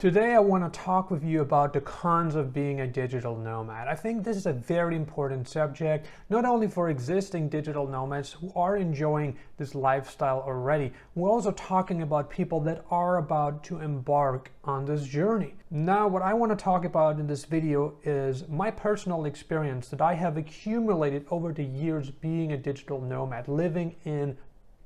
Today I want to talk with you about the cons of being a digital nomad. I think this is a very important subject, not only for existing digital nomads who are enjoying this lifestyle already. We're also talking about people that are about to embark on this journey. Now, what I want to talk about in this video is my personal experience that I have accumulated over the years being a digital nomad, living in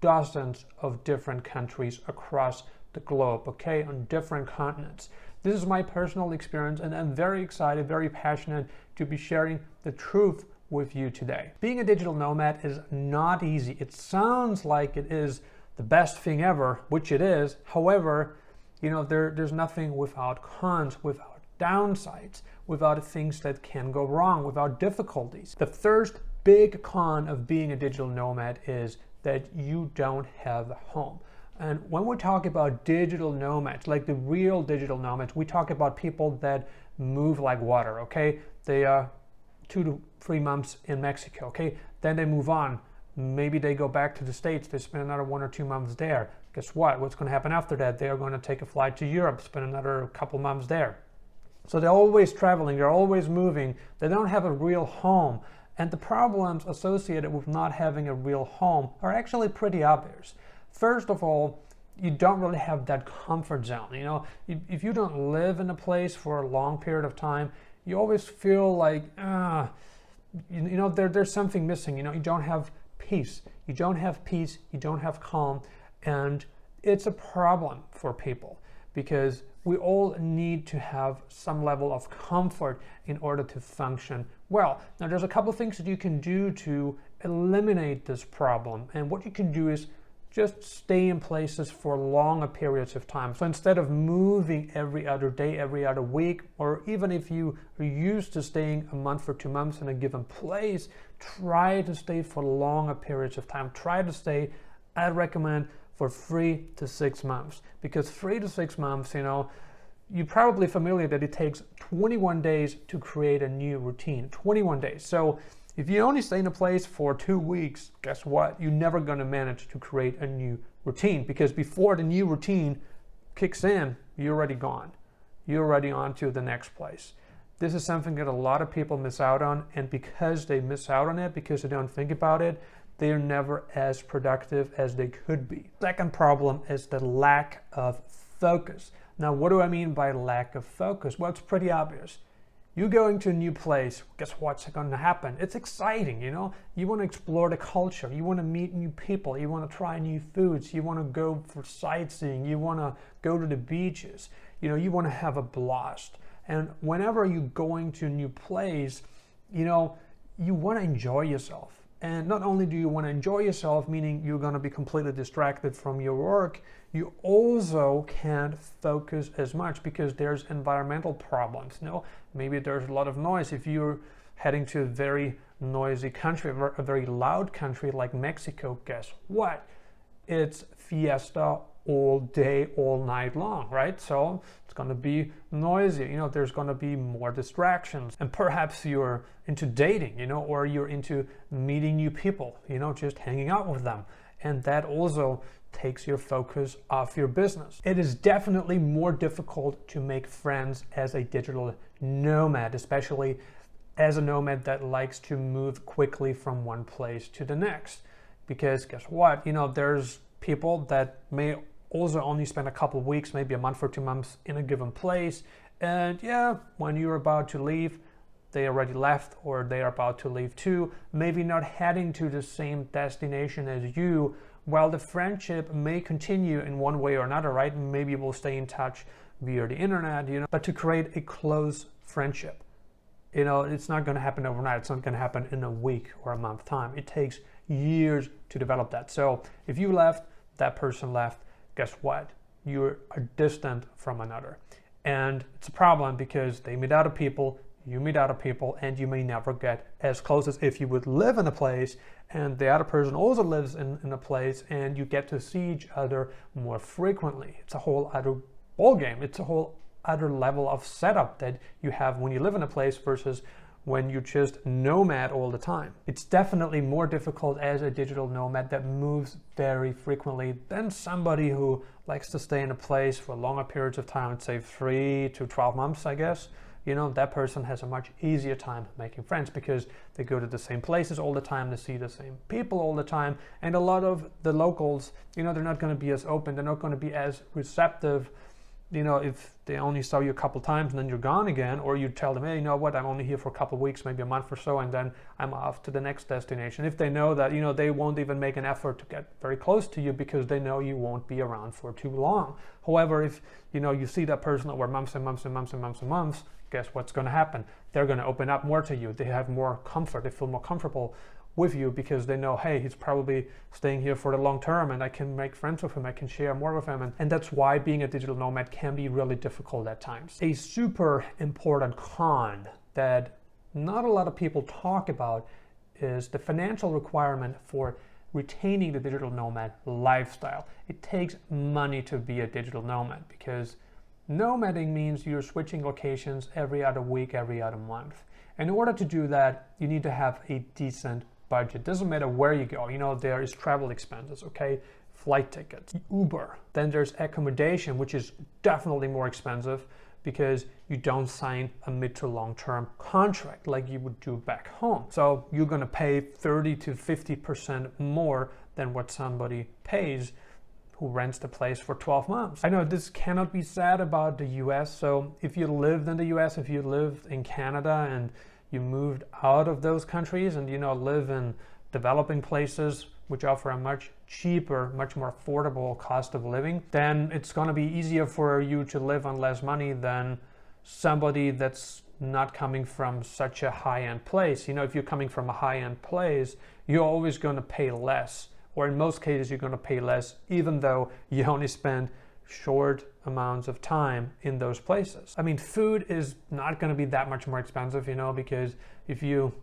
dozens of different countries across the globe, okay, on different continents. This is my personal experience, and I'm very excited, very passionate to be sharing the truth with you today. Being a digital nomad is not easy. It sounds like it is the best thing ever, which it is. However, there's nothing without cons, without downsides, without things that can go wrong, without difficulties. The first big con of being a digital nomad is that you don't have a home. And when we talk about digital nomads, like the real digital nomads, we talk about people that move like water, okay? They are 2 to 3 months in Mexico, okay? Then they move on. Maybe they go back to the States. They spend another 1 or 2 months there. Guess what? What's going to happen after that? They are going to take a flight to Europe, spend another couple months there. So they're always traveling. They're always moving. They don't have a real home. And the problems associated with not having a real home are actually pretty obvious. First of all, you don't really have that comfort zone. If you don't live in a place for a long period of time, you always feel like, there's something missing. You don't have peace. You don't have peace. You don't have calm. And it's a problem for people because we all need to have some level of comfort in order to function well. Now, there's a couple things that you can do to eliminate this problem. And what you can do is just stay in places for longer periods of time. So instead of moving every other day, every other week, or even if you are used to staying a month or 2 months in a given place, try to stay for longer periods of time. Try to stay, I'd recommend, for 3 to 6 months. Because 3 to 6 months, you're probably familiar that it takes 21 days to create a new routine. 21 days. So if you only stay in a place for 2 weeks, guess what? You're never going to manage to create a new routine because before the new routine kicks in, you're already gone. You're already on to the next place. This is something that a lot of people miss out on, and because they miss out on it, because they don't think about it, they are never as productive as they could be. Second problem is the lack of focus. Now, what do I mean by lack of focus? Well, it's pretty obvious. You're going to a new place, guess what's going to happen? It's exciting, You want to explore the culture. You want to meet new people. You want to try new foods. You want to go for sightseeing. You want to go to the beaches. You want to have a blast. And whenever you're going to a new place, you want to enjoy yourself. And not only do you want to enjoy yourself, meaning you're going to be completely distracted from your work, you also can't focus as much because there's environmental problems. Maybe there's a lot of noise. If you're heading to a very noisy country, a very loud country like Mexico, guess what? It's fiesta all day, all night long, right? So it's going to be noisy. There's going to be more distractions. And perhaps you're into dating, or you're into meeting new people, just hanging out with them. And that also takes your focus off your business. It is definitely more difficult to make friends as a digital nomad, especially as a nomad that likes to move quickly from one place to the next. Because guess what? There's people that may also only spend a couple of weeks, maybe a month or 2 months in a given place. And when you're about to leave, they already left or they are about to leave too, maybe not heading to the same destination as you. While the friendship may continue in one way or another, right? Maybe we'll stay in touch via the internet, but to create a close friendship, it's not going to happen overnight. It's not going to happen in a week or a month time. It takes years to develop that. So if you left, that person left, guess what? You are distant from another. And it's a problem because they meet other people, you meet other people, and you may never get as close as if you would live in a place and the other person also lives in a place and you get to see each other more frequently. It's a whole other ballgame. It's a whole other level of setup that you have when you live in a place versus when you just nomad all the time. It's definitely more difficult as a digital nomad that moves very frequently than somebody who likes to stay in a place for longer periods of time, let's say 3 to 12 months, I guess. You know, that person has a much easier time making friends because they go to the same places all the time, they see the same people all the time, and a lot of the locals, you know, they're not going to be as open, they're not going to be as receptive, you know, if they only saw you a couple times and then you're gone again, or you tell them, hey, you know what, I'm only here for a couple of weeks, maybe a month or so, and then I'm off to the next destination. If they know that, you know, they won't even make an effort to get very close to you because they know you won't be around for too long. However, if, you know, you see that person over months and months and months and months and months, guess what's going to happen? They're going to open up more to you. They have more comfort. They feel more comfortable with you because they know, hey, he's probably staying here for the long term and I can make friends with him. I can share more with him. And that's why being a digital nomad can be really difficult at times. A super important con that not a lot of people talk about is the financial requirement for retaining the digital nomad lifestyle. It takes money to be a digital nomad because nomading means you're switching locations every other week, every other month. In order to do that, you need to have a decent budget. Doesn't matter where you go. You know, there is travel expenses, okay? Flight tickets, Uber. Then there's accommodation, which is definitely more expensive because you don't sign a mid to long-term contract like you would do back home. So you're gonna pay 30 to 50% more than what somebody pays who rents the place for 12 months. I know this cannot be said about the US. So if you lived in the US, if you lived in Canada and you moved out of those countries and, you know, live in developing places which offer a much cheaper, much more affordable cost of living, then it's going to be easier for you to live on less money than somebody that's not coming from such a high-end place. You know, if you're coming from a high-end place, you're always going to pay less, or in most cases you're going to pay less even though you only spend short amounts of time in those places. I mean, food is not going to be that much more expensive, you know, because if you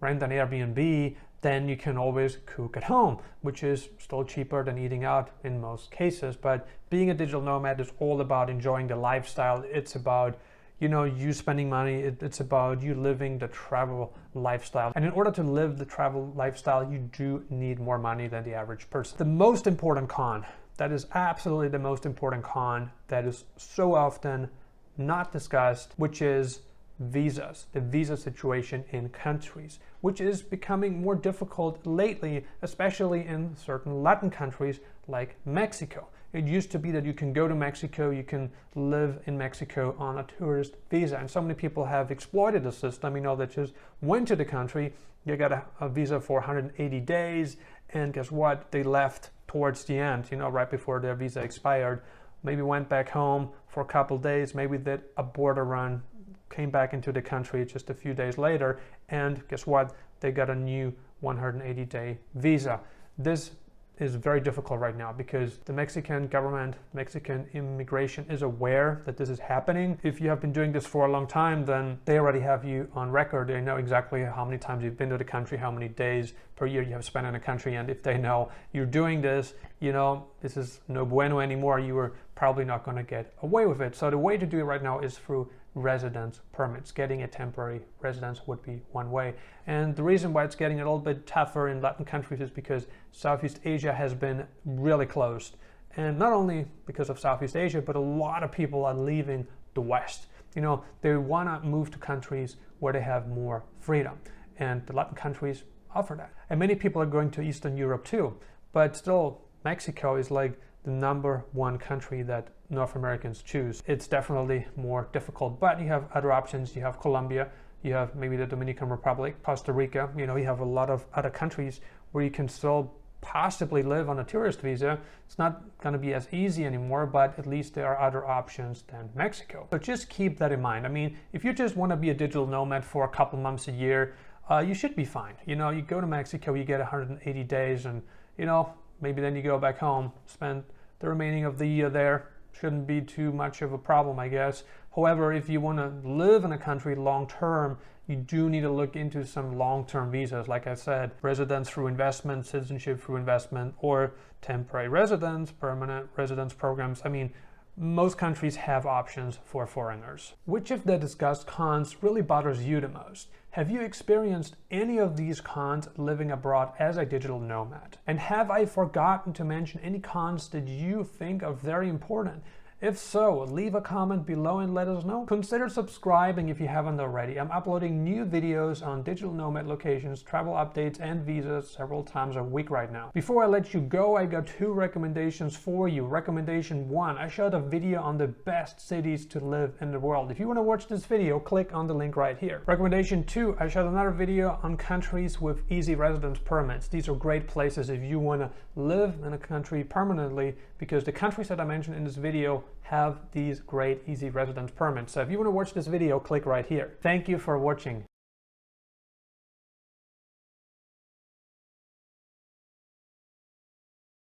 rent an Airbnb, then you can always cook at home, which is still cheaper than eating out in most cases. But being a digital nomad is all about enjoying the lifestyle. It's about, you know, you spending money. It's about you living the travel lifestyle. And in order to live the travel lifestyle, you do need more money than the average person. The most important con, that is absolutely the most important con that is so often not discussed, which is visas, the visa situation in countries, which is becoming more difficult lately, especially in certain Latin countries like Mexico. It used to be that you can go to Mexico, you can live in Mexico on a tourist visa, and so many people have exploited the system. You know, they just went to the country, they got a visa for 180 days, and guess what? They left towards the end, you know, right before their visa expired, maybe went back home for a couple days, maybe did a border run, came back into the country just a few days later, and guess what? They got a new 180-day visa. This is very difficult right now because the Mexican government, Mexican immigration is aware that this is happening. If you have been doing this for a long time, then they already have you on record. They know exactly how many times you've been to the country, how many days per year you have spent in the country, and if they know you're doing this, you know, this is no bueno anymore. You are probably not going to get away with it. So the way to do it right now is through residence permits. Getting a temporary residence would be one way. And the reason why it's getting a little bit tougher in Latin countries is because Southeast Asia has been really closed. And not only because of Southeast Asia, but a lot of people are leaving the West. You know, they want to move to countries where they have more freedom. And the Latin countries offer that. And many people are going to Eastern Europe too. But still, Mexico is like the number one country that North Americans choose. It's definitely more difficult, but you have other options. You have Colombia, you have maybe the Dominican Republic, Costa Rica, you know, you have a lot of other countries where you can still possibly live on a tourist visa. It's not going to be as easy anymore, but at least there are other options than Mexico. So just keep that in mind. I mean, if you just want to be a digital nomad for a couple months a year, you should be fine. You know, you go to Mexico, you get 180 days and, you know, maybe then you go back home, spend the remaining of the year there. Shouldn't be too much of a problem, I guess. However, if you want to live in a country long term, you do need to look into some long-term visas. Like I said, residence through investment, citizenship through investment, or temporary residence, permanent residence programs. I mean, most countries have options for foreigners. Which of the discussed cons really bothers you the most? Have you experienced any of these cons living abroad as a digital nomad? And have I forgotten to mention any cons that you think are very important? If so, leave a comment below and let us know. Consider subscribing if you haven't already. I'm uploading new videos on digital nomad locations, travel updates, and visas several times a week right now. Before I let you go, I got 2 recommendations for you. Recommendation 1, I shot a video on the best cities to live in the world. If you want to watch this video, click on the link right here. Recommendation 2, I shot another video on countries with easy residence permits. These are great places if you want to live in a country permanently, because the countries that I mentioned in this video have these great easy residence permits. So if you want to watch this video, click right here. Thank you for watching.